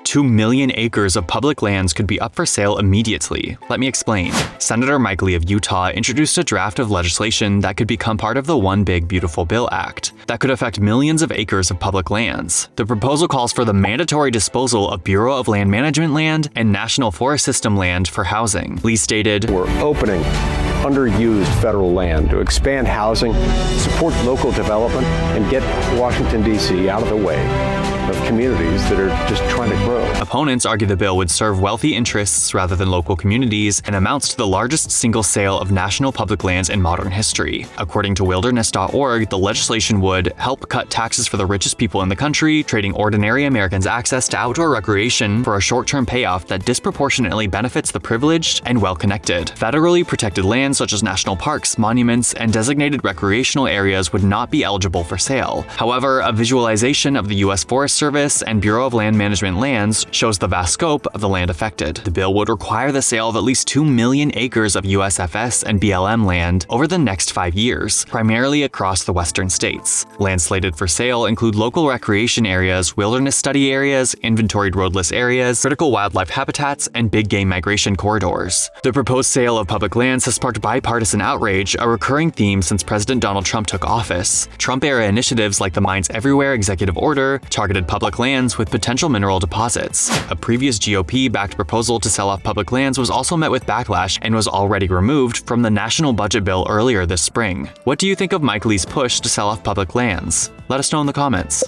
2 million acres of public lands could be up for sale immediately. Let me explain. Senator Mike Lee of Utah introduced a draft of legislation that could become part of the One Big Beautiful Bill Act that could affect millions of acres of public lands. The proposal calls for the mandatory disposal of Bureau of Land Management land and National Forest System land for housing. Lee stated, "We're opening underused federal land to expand housing, support local development, and get Washington, D.C. out of the way of communities that are just trying to grow." Opponents argue the bill would serve wealthy interests rather than local communities and amounts to the largest single sale of national public lands in modern history. According to wilderness.org, the legislation would help cut taxes for the richest people in the country, trading ordinary Americans access to outdoor recreation for a short-term payoff that disproportionately benefits the privileged and well-connected. Federally protected lands such as national parks, monuments, and designated recreational areas would not be eligible for sale. However, a visualization of the U.S. Forest Service and Bureau of Land Management lands shows the vast scope of the land affected. The bill would require the sale of at least 2 million acres of USFS and BLM land over the next 5 years, primarily across the western states. Land slated for sale include local recreation areas, wilderness study areas, inventoried roadless areas, critical wildlife habitats, and big game migration corridors. The proposed sale of public lands has sparked bipartisan outrage, a recurring theme since President Donald Trump took office. Trump-era initiatives like the Mines Everywhere executive order targeted public lands with potential mineral deposits. A previous GOP-backed proposal to sell off public lands was also met with backlash and was already removed from the national budget bill earlier this spring. What do you think of Mike Lee's push to sell off public lands? Let us know in the comments.